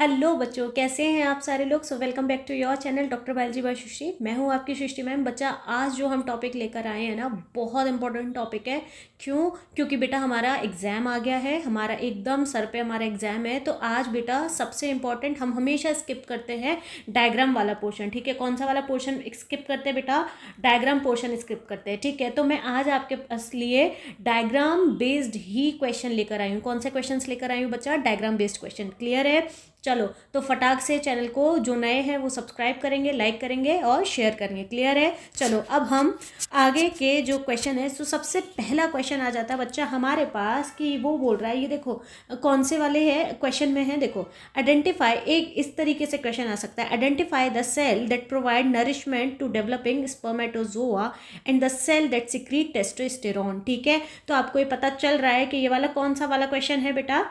Hello बच्चों, कैसे हैं आप सारे लोग। So welcome back to your channel doctor biology by Srishti. मैं हूं आपकी सृष्टि मैम। बच्चा, आज जो हम टॉपिक लेकर आए हैं ना, बहुत इंपॉर्टेंट टॉपिक है। क्यों? क्योंकि बेटा हमारा एग्ज़ाम आ गया है, हमारा एकदम सर पे हमारा एग्ज़ाम है। तो आज बेटा सबसे इम्पॉर्टेंट, हम हमेशा स्किप करते हैं डायग्राम वाला पोर्शन। ठीक है, कौन सा वाला पोर्शन स्किप करते हैं बेटा? डायग्राम पोर्शन स्किप करते हैं। ठीक है, तो मैं आज आपके पास लिए डायग्राम बेस्ड ही क्वेश्चन लेकर आई हूँ। कौन से क्वेश्चन लेकर आई हूँ बच्चा? Diagram based question. क्लियर है? चलो, तो फटाक से चैनल को जो नए हैं वो सब्सक्राइब करेंगे, लाइक करेंगे और शेयर करेंगे। क्लियर है? चलो, अब हम आगे के जो क्वेश्चन है, तो सबसे पहला क्वेश्चन आ जाता है बच्चा हमारे पास कि वो बोल रहा है, ये देखो कौन से वाले हैं क्वेश्चन में है। देखो, आइडेंटिफाई, एक इस तरीके से क्वेश्चन आ सकता है, identify the cell that provide nourishment to developing spermatozoa and the cell that secrete testosterone. ठीक है, तो आपको ये पता चल रहा है कि ये वाला कौन सा वाला क्वेश्चन है बेटा?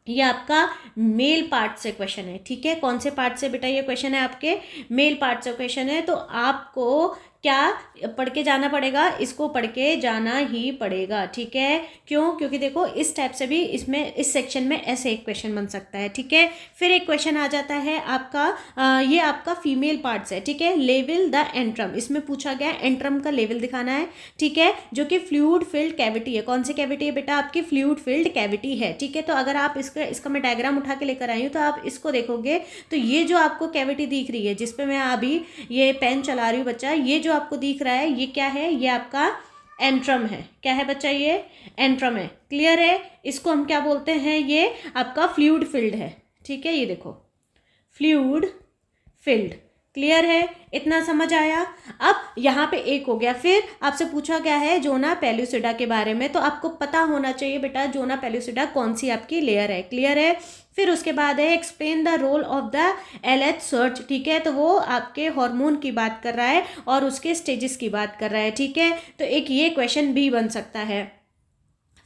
ये आपका मेल पार्ट से क्वेश्चन है। ठीक है, कौन से पार्ट से बेटा ये क्वेश्चन है? आपके मेल पार्ट से क्वेश्चन है। तो आपको क्या पढ़ के जाना पड़ेगा? इसको पढ़ के जाना ही पड़ेगा। ठीक है, क्यों? क्योंकि देखो इस टाइप से भी इसमें इस सेक्शन में ऐसे एक क्वेश्चन बन सकता है। ठीक है, फिर एक क्वेश्चन आ जाता है आपका ये आपका फीमेल पार्ट से। ठीक है, लेवल द एंट्रम, इसमें पूछा गया एंट्रम का लेवल दिखाना है। ठीक है, जो कि फ्लूइड फिल्ड कैविटी है। कौन सी कैविटी है बेटा? आपकी फ्लूइड फिल्ड कैविटी है। ठीक है, तो अगर आप इसका मैं डायग्राम उठा के लेकर आई हूँ, तो आप इसको देखोगे तो ये जो आपको कैविटी दिख रही है, जिसपे मैं अभी ये पेन चला रही हूँ बच्चा, ये जो आपको दिख रहा है ये क्या है? ये आपका एंट्रम है। क्या है बच्चा? ये एंट्रम है। क्लियर है? इसको हम क्या बोलते हैं? ये आपका फ्लूइड फिल्ड है। ठीक है, ये देखो फ्लूइड फिल्ड। क्लियर है? इतना समझ आया? अब यहाँ पे एक हो गया। फिर आपसे पूछा गया है जोना पेलुसिडा के बारे में, तो आपको पता होना चाहिए बेटा जोना पेलुसिडा कौन सी आपकी लेयर है। क्लियर है? फिर उसके बाद है explain the role of the LH surge. ठीक है, तो वो आपके हार्मोन की बात कर रहा है और उसके स्टेजेस की बात कर रहा है। ठीक है, तो एक ये क्वेश्चन भी बन सकता है।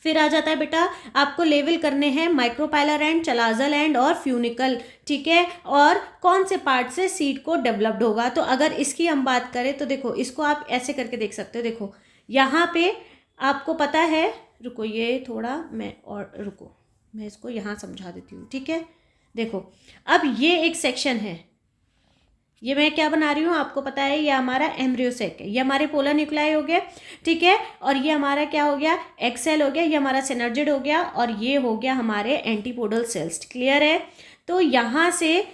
फिर आ जाता है बेटा आपको लेवल करने हैं माइक्रोपाइलर एंड, चलाजल एंड और फ्यूनिकल। ठीक है, और कौन से पार्ट से सीड को डेवलप्ड होगा। तो अगर इसकी हम बात करें तो देखो इसको आप ऐसे करके देख सकते हो। देखो यहाँ पे आपको पता है, रुको ये थोड़ा मैं और रुको मैं इसको यहाँ समझा देती हूँ। ठीक है, देखो अब ये एक सेक्शन है, ये मैं क्या बना रही हूँ आपको पता है, ये हमारा एम्ब्रियोसेक है, ये हमारे पोलर न्यूक्लियाई हो गए। ठीक है, और ये हमारा क्या हो गया? एक्सेल हो गया, ये हमारा सिनर्जिड हो गया, और ये हो गया हमारे एंटीपोडल सेल्स। क्लियर है? तो यहाँ से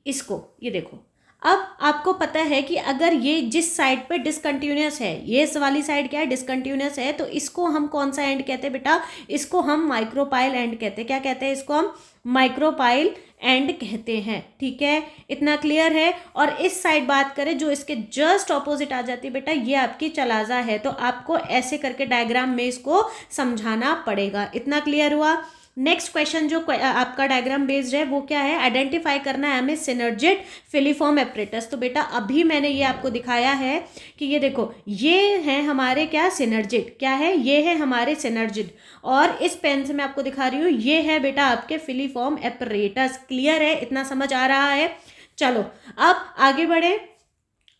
इसको ये देखो, अब आपको पता है कि अगर ये जिस साइड पे डिसकंटिन्यूस है, ये वाली साइड क्या है? डिसकंटिन्यूस है, तो इसको हम कौन सा एंड कहते हैं बेटा? इसको हम माइक्रोपाइल एंड कहते हैं। क्या कहते हैं इसको? हम माइक्रोपाइल एंड कहते हैं। ठीक है, इतना क्लियर है? और इस साइड बात करें जो इसके जस्ट ऑपोजिट आ जाती है बेटा, ये आपकी चलाजा है। तो आपको ऐसे करके डायग्राम में इसको समझाना पड़ेगा। इतना क्लियर हुआ? नेक्स्ट क्वेश्चन जो आपका डायग्राम बेस्ड है वो क्या है? आइडेंटिफाई करना है हमें सिनर्जिड फिलीफॉर्म एपरेटस। तो बेटा अभी मैंने ये आपको दिखाया है कि ये देखो ये है हमारे क्या? सिनर्जिड। क्या है? ये है हमारे सिनर्जिड, और इस पेन से मैं आपको दिखा रही हूँ ये है बेटा आपके फिलीफॉर्म एपरेटस। क्लियर है? इतना समझ आ रहा है? चलो अब आगे बढ़े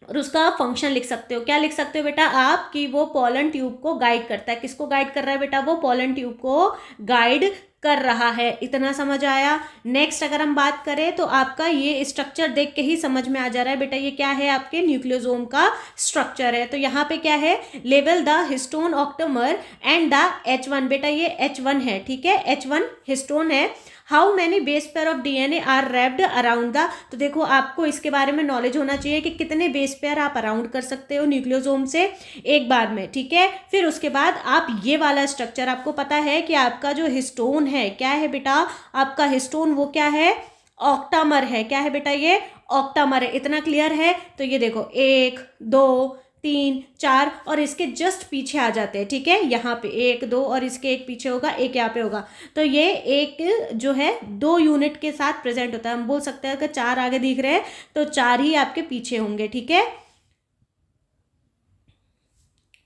और उसका फंक्शन लिख सकते हो। क्या लिख सकते हो बेटा आप? कि वो पोलन ट्यूब को गाइड करता है। किसको गाइड कर रहा है बेटा? वो पोलन ट्यूब को गाइड कर रहा है। इतना समझ आया? नेक्स्ट अगर हम बात करें तो आपका ये स्ट्रक्चर देख के ही समझ में आ जा रहा है बेटा, ये क्या है? आपके न्यूक्लियोसोम का स्ट्रक्चर है। तो यहाँ पे क्या है? लेवल the histone octamer and the H1। बेटा ये H1 है। ठीक है, H1 हिस्टोन है। How many base pair of DNA are wrapped around the. तो देखो आपको इसके बारे में नॉलेज होना चाहिए कि कितने बेस पेयर आप अराउंड कर सकते हो न्यूक्लियोसोम से एक बार में। ठीक है, फिर उसके बाद आप ये वाला स्ट्रक्चर, आपको पता है कि आपका जो हिस्टोन है क्या है बेटा? आपका हिस्टोन वो क्या है? ऑक्टामर है। क्या है बेटा? ये ऑक्टामर है। इतना क्लियर है? तो ये देखो 1 2 3 4 और इसके जस्ट पीछे आ जाते हैं। ठीक है, यहाँ पे 1 2 और इसके एक पीछे होगा, एक यहाँ पे होगा। तो ये एक जो है 2 यूनिट के साथ प्रेजेंट होता है। हम बोल सकते हैं अगर 4 आगे दिख रहे हैं तो 4 ही आपके पीछे होंगे। ठीक है,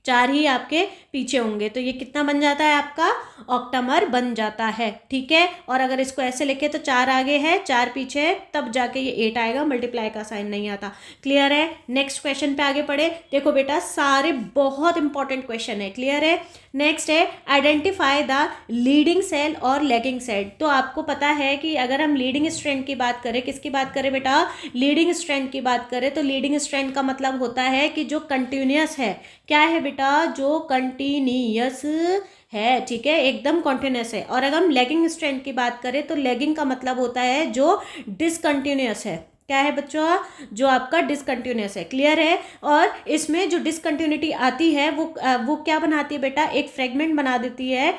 4 ही आपके पीछे होंगे, तो ये कितना बन जाता है आपका ऑक्टामर बन जाता है, ठीक है। और अगर इसको ऐसे लिखे तो 4 आगे है 4 पीछे है, तब जाके ये 8 आएगा, मल्टीप्लाई का साइन नहीं आता। क्लियर है। नेक्स्ट क्वेश्चन पे आगे पढ़े। देखो बेटा सारे बहुत इंपॉर्टेंट क्वेश्चन है, क्लियर है। नेक्स्ट है आइडेंटिफाई द लीडिंग सेल और लैगिंग सेल। तो आपको पता है कि अगर हम लीडिंग स्ट्रैंड की बात करें, किसकी बात करें बेटा, लीडिंग स्ट्रैंड की बात करें, तो लीडिंग स्ट्रैंड का मतलब होता है कि जो कंटिन्यूअस है, क्या है बेटा, जो कंटिन्यूअस है, ठीक है, एकदम कॉन्टिन्यूअस है। और अगर हम लैगिंग स्ट्रैंड की बात करें तो लैगिंग का मतलब होता है जो डिसकंटिन्यूअस है। क्या है बच्चों, जो आपका डिसकंटिन्यूअस है, क्लियर है। और इसमें जो डिसकंटिन्यूटी आती है वो क्या बनाती है बेटा, एक फ्रेगमेंट बना देती है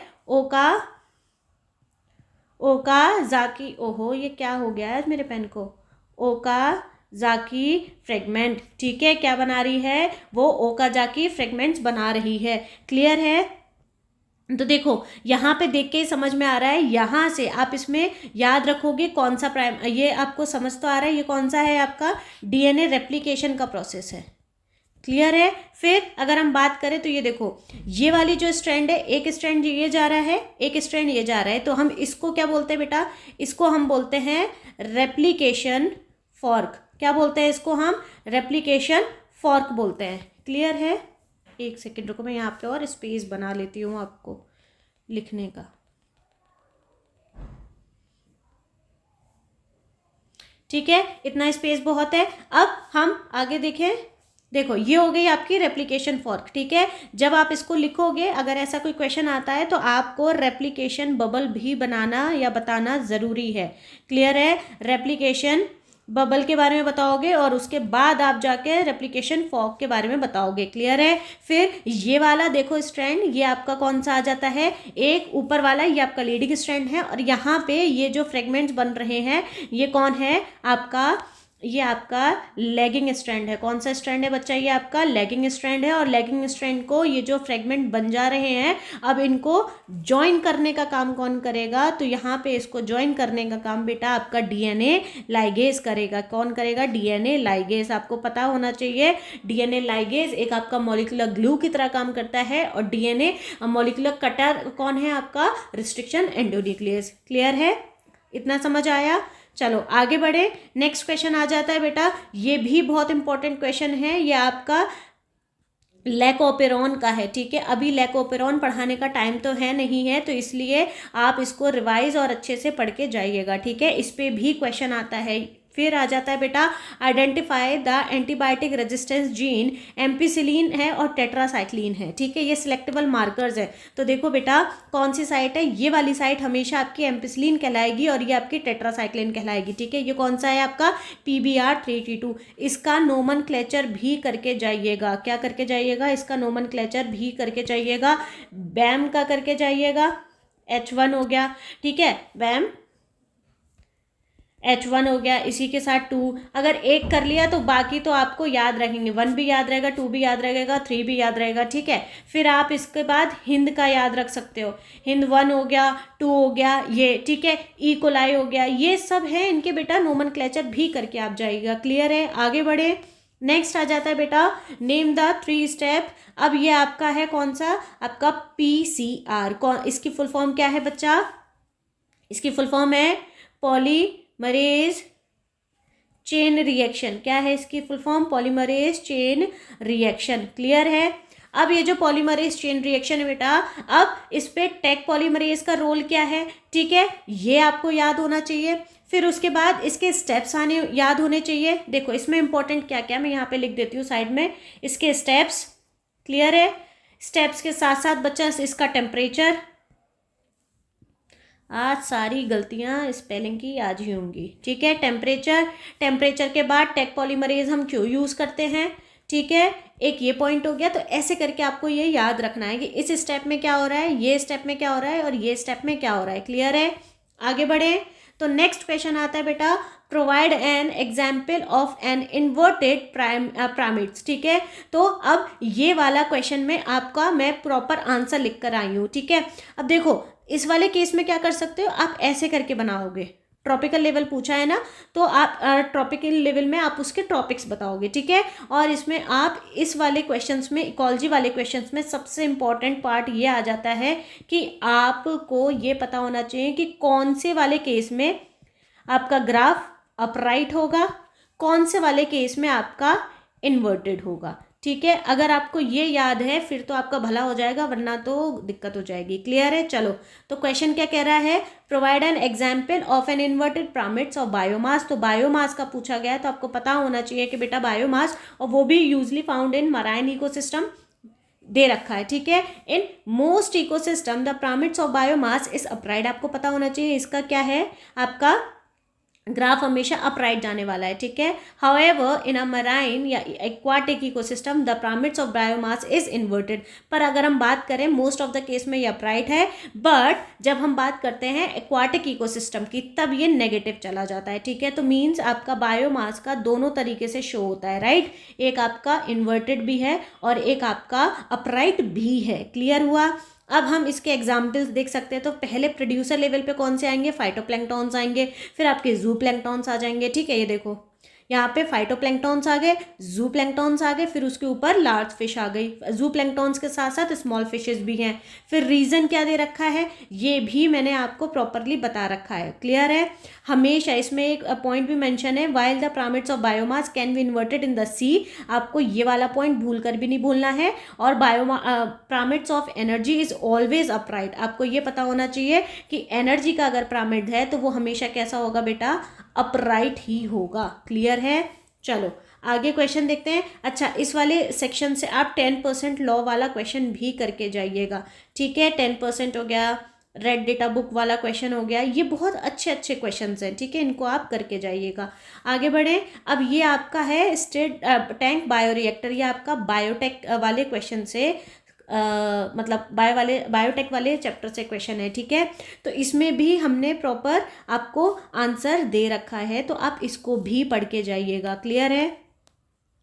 ओकाज़ाकी, ओहो ये क्या हो गया है मेरे पेन को, ओकाज़ाकी फ्रेगमेंट, ठीक है। क्या बना रही है, वो ओकाज़ाकी फ्रेगमेंट्स बना रही है, क्लियर है। तो देखो यहाँ पे देख के ही समझ में आ रहा है, यहाँ से आप इसमें याद रखोगे कौन सा प्राइम, ये आपको समझ तो आ रहा है, ये कौन सा है आपका डीएनए रेप्लिकेशन का प्रोसेस है, क्लियर है। फिर अगर हम बात करें तो ये देखो, ये वाली जो स्ट्रैंड है, एक स्ट्रैंड ये जा रहा है, एक स्ट्रैंड ये जा रहा है, तो हम इसको क्या बोलते हैं बेटा, इसको हम बोलते हैं रेप्लिकेशन फॉर्क। क्या बोलते हैं इसको, हम रेप्लिकेशन फॉर्क बोलते हैं, क्लियर है। एक सेकेंड रुको, मैं यहाँ पे और स्पेस बना लेती हूँ आपको लिखने का, ठीक है, इतना स्पेस बहुत है। अब हम आगे देखें। देखो ये हो गई आपकी रेप्लिकेशन फॉर्क, ठीक है। जब आप इसको लिखोगे, अगर ऐसा कोई क्वेश्चन आता है तो आपको रेप्लिकेशन बबल भी बनाना या बताना ज़रूरी है, क्लियर है। रेप्लिकेशन बबल के बारे में बताओगे और उसके बाद आप जाके रेप्लिकेशन फॉर्क के बारे में बताओगे, क्लियर है। फिर ये वाला देखो स्ट्रैंड, ये आपका कौन सा आ जाता है, एक ऊपर वाला, ये आपका लीडिंग स्ट्रैंड है, और यहाँ पे ये जो फ्रेगमेंट्स बन रहे हैं ये कौन है आपका, ये आपका लैगिंग स्ट्रैंड है। कौन सा स्ट्रैंड है बच्चा, ये आपका लैगिंग स्ट्रैंड है। और लैगिंग स्ट्रैंड को ये जो फ्रेगमेंट बन जा रहे हैं, अब इनको ज्वाइन करने का काम कौन करेगा, तो यहाँ पे इसको ज्वाइन करने का काम बेटा आपका डीएनए लाइगेज करेगा। कौन करेगा, डीएनए लाइगेज। आपको पता होना चाहिए डीएनए लाइगेज एक आपका मॉलिक्यूलर ग्लू की तरह काम करता है, और डीएनए मॉलिक्यूलर कटर कौन है आपका, रिस्ट्रिक्शन एंडोन्यूक्लियस, क्लियर है, इतना समझ आया। चलो आगे बढ़े। नेक्स्ट क्वेश्चन आ जाता है बेटा, ये भी बहुत इंपॉर्टेंट क्वेश्चन है, ये आपका लैकोपेरॉन का है, ठीक है। अभी लैकोपेरॉन पढ़ाने का टाइम तो है नहीं है, तो इसलिए आप इसको रिवाइज और अच्छे से पढ़ के जाइएगा, ठीक है। इस पे भी क्वेश्चन आता है। फिर आ जाता है बेटा identify the antibiotic resistance gene, ampicillin है और टेट्रासाइक्लिन है, ठीक है। ये सिलेक्टेबल मार्कर्स है। तो देखो बेटा कौन सी साइट है, ये वाली साइट हमेशा आपकी एम्पिसिलिन कहलाएगी और ये आपकी टेट्रासाइक्लिन कहलाएगी, ठीक है। ये कौन सा है आपका PBR3T2। इसका नोमेनक्लेचर भी करके जाइएगा। क्या करके जाइएगा, इसका नोमेनक्लेचर भी करके जाइएगा। बैम का करके जाइएगा, H1 हो गया, ठीक है, बैम H1 हो गया, इसी के साथ 2। अगर एक कर लिया तो बाकी तो आपको याद रखेंगे, 1 भी याद रहेगा, 2 भी याद रहेगा, 3 भी याद रहेगा, ठीक है। फिर आप इसके बाद हिंद का याद रख सकते हो, हिंद 1 हो गया, 2 हो गया, ये ठीक है, ई कोलाई हो गया, ये सब है इनके बेटा नोमेनक्लेचर भी करके आप जाइएगा, क्लियर है। आगे बढ़े। नेक्स्ट आ जाता है बेटा नेम द 3 स्टेप। अब ये आपका है कौन सा, आपका PCR। इसकी फुल फॉर्म क्या है बच्चा, इसकी फुल फॉर्म है पॉलीमरेज चेन रिएक्शन। क्या है इसकी full form, polymerase chain reaction, clear है। अब ये जो पॉलीमरेज चेन रिएक्शन है बेटा, अब इस पे टेक पॉलीमरेज का रोल क्या है, ठीक है, ये आपको याद होना चाहिए। फिर उसके बाद इसके स्टेप्स आने याद होने चाहिए। देखो इसमें इंपॉर्टेंट क्या क्या, मैं यहाँ पे लिख देती हूँ साइड में, इसके स्टेप्स, क्लियर है। स्टेप्स के साथ साथ बच्चा इसका टेम्परेचर, आज सारी गलतियां स्पेलिंग की आज ही होंगी, ठीक है। टेम्परेचर के बाद टेक पॉलीमरेज हम क्यों यूज़ करते हैं, ठीक है, एक ये पॉइंट हो गया। तो ऐसे करके आपको ये याद रखना है कि इस स्टेप में क्या हो रहा है, ये स्टेप में क्या हो रहा है और ये स्टेप में क्या हो रहा है, क्लियर है। आगे बढ़े तो नेक्स्ट क्वेश्चन आता है बेटा provide an example of an inverted pyramids, ठीक है। तो अब ये वाला क्वेश्चन में आपका मैं प्रॉपर आंसर लिख कर आई हूँ, ठीक है। अब देखो इस वाले केस में क्या कर सकते हो, आप ऐसे करके बनाओगे, ट्रॉपिकल लेवल पूछा है ना, तो आप ट्रॉपिकल लेवल में आप उसके टॉपिक्स बताओगे, ठीक है। और इसमें आप इस वाले क्वेश्चंस में, इकोलॉजी वाले क्वेश्चंस में सबसे इम्पॉर्टेंट पार्ट ये आ जाता है कि आपको ये पता होना चाहिए कि कौन से वाले केस में आपका ग्राफ अपराइट होगा, कौन से वाले केस में आपका इन्वर्टेड होगा, ठीक है। अगर आपको ये याद है फिर तो आपका भला हो जाएगा, वरना तो दिक्कत हो जाएगी। क्लियर है? चलो, तो क्वेश्चन क्या कह रहा है, provide an example of an inverted pyramids of biomass. तो बायोमास का पूछा गया है, तो आपको पता होना चाहिए कि बेटा बायोमास, और वो भी usually found in marine ecosystem दे रखा है, ठीक है। In most ecosystem the pyramids of biomass is upright. आपको पता होना चाहिए इसका क्या है, आपका ग्राफ हमेशा अपराइट जाने वाला है, ठीक है। हाउएवर इन अ मराइन या aquatic ecosystem the pyramids of biomass is inverted. पर अगर हम बात करें मोस्ट ऑफ द केस में ये अपराइट है, बट जब हम बात करते हैं एक्वाटिक इकोसिस्टम की तब ये नेगेटिव चला जाता है, ठीक है। तो मीन्स आपका बायोमास का दोनों तरीके से शो होता है, राइट। एक आपका इन्वर्टेड भी है और एक आपका अपराइट भी है। क्लियर हुआ? अब हम इसके एग्जाम्पल्स देख सकते हैं। तो पहले प्रोड्यूसर लेवल पे कौन से आएंगे, फाइटोप्लैंक्टॉन्स आएंगे, फिर आपके जू प्लैंक्टॉन्स आ जाएंगे, ठीक है। ये देखो यहाँ पे फाइटोप्लैंक्टॉन्स आ गए, जू प्लैंक्टॉन्स आ गए, फिर उसके ऊपर लार्ज फिश आ गई। जू प्लैंक्टॉन्स के साथ साथ स्मॉल फिशेस भी हैं। फिर रीजन क्या दे रखा है ये भी मैंने आपको प्रॉपरली बता रखा है। क्लियर है? हमेशा इसमें एक पॉइंट भी मेंशन है, while the pyramids of biomass can be inverted in the sea. आपको ये वाला पॉइंट भूल कर भी नहीं भूलना है। और pyramids of energy is always upright. आपको ये पता होना चाहिए कि एनर्जी का अगर पिरामिड है तो वो हमेशा कैसा होगा बेटा, अपराइट ही होगा। क्लियर है? चलो आगे क्वेश्चन देखते हैं। अच्छा, इस वाले सेक्शन से आप 10% लॉ वाला क्वेश्चन भी करके जाइएगा, ठीक है। 10% हो गया, रेड डेटा बुक वाला क्वेश्चन हो गया, ये बहुत अच्छे अच्छे क्वेश्चंस हैं, ठीक है। इनको आप करके जाइएगा। आगे बढ़े। अब ये आपका है स्टेट टैंक बायोरिएक्टर, ये आपका बायोटेक वाले क्वेश्चन से मतलब बायोटेक वाले चैप्टर से क्वेश्चन है, ठीक है। तो इसमें भी हमने प्रॉपर आपको आंसर दे रखा है, तो आप इसको भी पढ़ के जाइएगा। क्लियर है?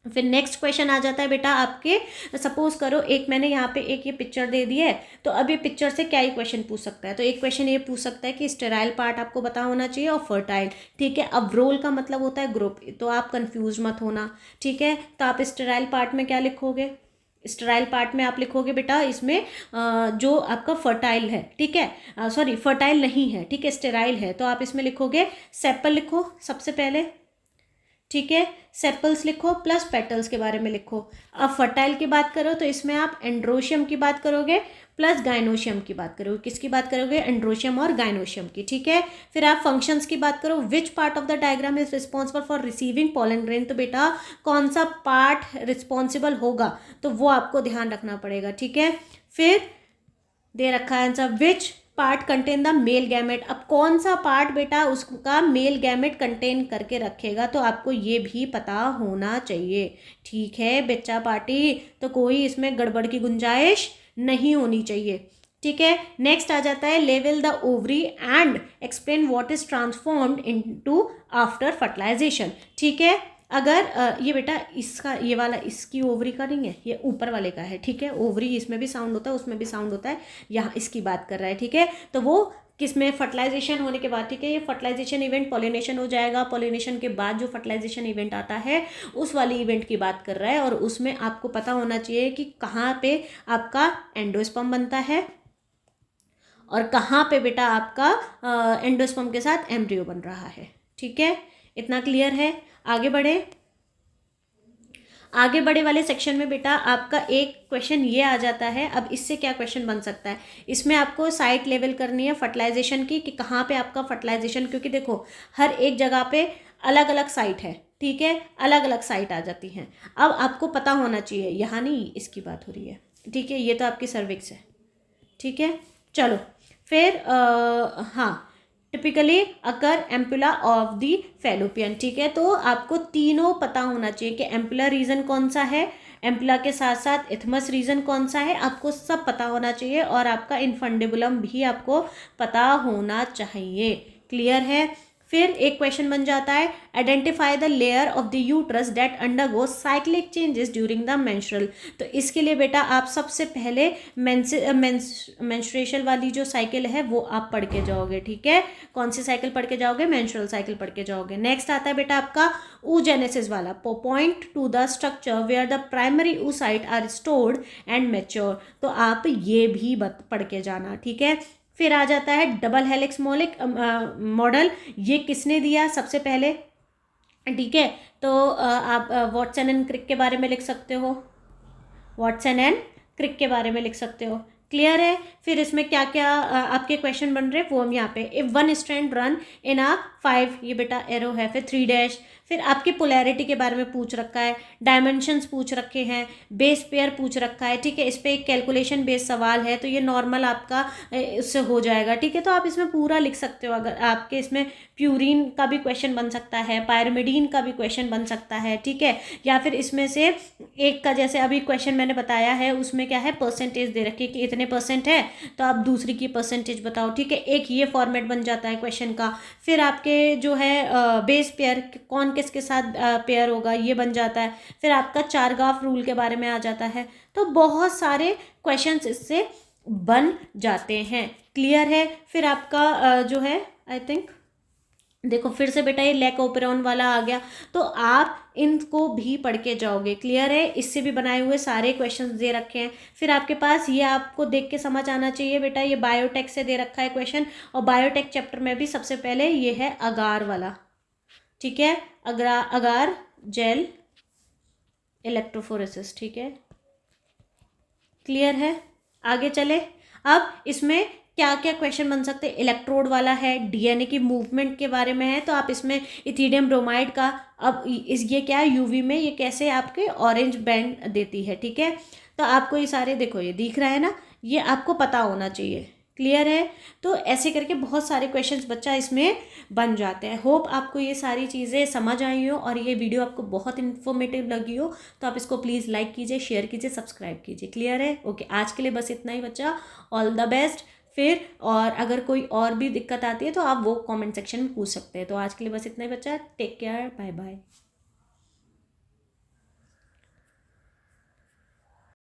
फिर नेक्स्ट क्वेश्चन आ जाता है बेटा आपके, सपोज करो एक मैंने यहाँ पे एक ये पिक्चर दे दी है, तो अब ये पिक्चर से क्या ही क्वेश्चन पूछ सकता है। तो एक क्वेश्चन ये पूछ सकता है कि स्टेराइल पार्ट आपको पता होना चाहिए और फर्टाइल, ठीक है। अब रोल का मतलब होता है ग्रुप, तो आप कंफ्यूज मत होना, ठीक है। तो आप स्टेराइल पार्ट में क्या लिखोगे, स्टेराइल पार्ट में आप लिखोगे बेटा इसमें जो आपका फर्टाइल है, ठीक है, सॉरी फर्टाइल नहीं है, ठीक है, स्टेराइल है, तो आप इसमें लिखोगे सेपल लिखो सबसे पहले, ठीक है। सेपल्स लिखो प्लस पेटल्स के बारे में लिखो। अब फर्टाइल की बात करो तो इसमें आप एंड्रोशियम की बात करोगे प्लस गाइनोशियम की बात करोगे। किसकी बात करोगे? एंड्रोशियम और गाइनोशियम की, ठीक है। फिर आप फंक्शंस की बात करो, which part of the diagram is responsible for receiving pollen grain. तो बेटा कौन सा पार्ट रिस्पॉन्सिबल होगा तो वो आपको ध्यान रखना पड़ेगा, ठीक है। फिर दे रखा है answer, which part contain the male gamete. अब कौन सा पार्ट बेटा उसका मेल गैमेट कंटेन करके रखेगा, तो आपको ये भी पता होना चाहिए, ठीक है बच्चा पार्टी। तो कोई इसमें गड़बड़ की गुंजाइश नहीं होनी चाहिए, ठीक है। नेक्स्ट आ जाता है लेवल the ovary and explain what is transformed into after fertilisation, ठीक है। अगर ये बेटा इसका ये वाला इसकी ओवरी का नहीं है, ये ऊपर वाले का है, ठीक है। ओवरी इसमें भी साउंड होता है उसमें भी साउंड होता है, यहाँ इसकी बात कर रहा है, ठीक है। तो वो किसमें फर्टिलाइजेशन होने के बाद, ठीक है। ये फर्टिलाइजेशन इवेंट पॉलिनेशन हो जाएगा, पॉलिनेशन के बाद जो फर्टिलाइजेशन इवेंट आता है उस वाली इवेंट की बात कर रहा है। और उसमें आपको पता होना चाहिए कि कहाँ पे आपका एंडोस्पर्म बनता है और कहाँ पे बेटा आपका एंडोस्पर्म के साथ एम्ब्रियो बन रहा है, ठीक है। इतना क्लियर है? आगे बढ़े। आगे बढ़े वाले सेक्शन में बेटा आपका एक क्वेश्चन ये आ जाता है। अब इससे क्या क्वेश्चन बन सकता है, इसमें आपको साइट लेवल करनी है फर्टिलाइजेशन की, कि कहाँ पे आपका फर्टिलाइजेशन, क्योंकि देखो हर एक जगह पे अलग अलग साइट है, ठीक है, अलग अलग साइट आ जाती हैं। अब आपको पता होना चाहिए, यहाँ नहीं इसकी बात हो रही है, ठीक है, ये तो आपकी सर्विक्स है, ठीक है। चलो फिर हाँ, typically occur ampulla of the fallopian, ठीक है। तो आपको तीनों पता होना चाहिए कि एम्पुला रीजन कौन सा है, एम्पुला के साथ साथ इथमस रीजन कौन सा है, आपको सब पता होना चाहिए। और आपका इनफंडिबुलम भी आपको पता होना चाहिए। क्लियर है? फिर एक क्वेश्चन बन जाता है identify the layer of the uterus that undergo cyclic changes during the menstrual. तो इसके लिए बेटा आप सबसे पहले मेंस्ट्रुएशन वाली जो साइकिल है वो आप पढ़ के जाओगे, ठीक है। कौन सी साइकिल पढ़ के जाओगे? मेंस्ट्रुअल साइकिल पढ़ के जाओगे। नेक्स्ट आता है बेटा आपका oogenesis वाला, point to the structure where the primary oocyte are stored and mature. तो आप ये भी पढ़ के जाना, ठीक है। फिर आ जाता है डबल हेलिक्स मॉडल, ये किसने दिया सबसे पहले, ठीक है। तो आप वाटसन एंड क्रिक के बारे में लिख सकते हो, वाटसन एंड क्रिक के बारे में लिख सकते हो, क्लियर है। फिर इसमें क्या क्या आपके क्वेश्चन बन रहे हैं वो हम यहाँ पे, if one strand run in a 5, ये बेटा एरो है, फिर 3 डैश, फिर आपकी पोलैरिटी के बारे में पूछ रखा है, डायमेंशंस पूछ रखे हैं, बेस पेयर पूछ रखा है, ठीक है। इस पर एक कैलकुलेशन बेस्ड सवाल है, तो ये नॉर्मल आपका उससे हो जाएगा, ठीक है। तो आप इसमें पूरा लिख सकते हो। अगर आपके इसमें प्यूरिन का भी क्वेश्चन बन सकता है, पायरिमिडीन का भी क्वेश्चन बन सकता है, ठीक है। या फिर इसमें से एक का, जैसे अभी क्वेश्चन मैंने बताया है उसमें क्या है, परसेंटेज दे रखी है कि इतने परसेंट है, तो आप दूसरी की परसेंटेज बताओ, ठीक है। एक ये फॉर्मेट बन जाता है क्वेश्चन का। फिर आपके जो है बेस पेयर कौन किसके साथ पेयर होगा, ये बन जाता है। फिर आपका चारगाफ रूल के बारे में आ जाता है। तो बहुत सारे क्वेश्चंस इससे बन जाते हैं, क्लियर है। फिर आपका जो है आई थिंक, देखो फिर से बेटा ये लैक ओपेरॉन वाला आ गया, तो आप इनको भी पढ़ के जाओगे, क्लियर है। इससे भी बनाए हुए सारे क्वेश्चंस दे रखे हैं। फिर आपके पास ये आपको देख के समझ आना चाहिए बेटा, ये बायोटेक से दे रखा है क्वेश्चन, और बायोटेक चैप्टर में भी सबसे पहले ये है अगार वाला, ठीक है। अगार जेल इलेक्ट्रोफोरेसिस, ठीक है, क्लियर है। आगे चले, अब इसमें क्या क्या क्वेश्चन बन सकते हैं, इलेक्ट्रोड वाला है, डीएनए की मूवमेंट के बारे में है, तो आप इसमें इथिडियम ब्रोमाइड का, अब इस ये क्या है, यूवी में ये कैसे आपके ऑरेंज बैंड देती है, ठीक है। तो आपको ये सारे, देखो ये दिख रहा है ना, ये आपको पता होना चाहिए, क्लियर है। तो ऐसे करके बहुत सारे क्वेश्चंस बच्चा इसमें बन जाते हैं। होप आपको ये सारी चीज़ें समझ आई हो और ये वीडियो आपको बहुत इन्फॉर्मेटिव लगी हो, तो आप इसको प्लीज़ लाइक कीजिए, शेयर कीजिए, सब्सक्राइब कीजिए, क्लियर है। ओके, आज के लिए बस इतना ही बच्चा, ऑल द बेस्ट। फिर और अगर कोई और भी दिक्कत आती है तो आप वो कमेंट सेक्शन में पूछ सकते हैं। तो आज के लिए बस इतना ही बच्चा, टेक केयर, बाय बाय।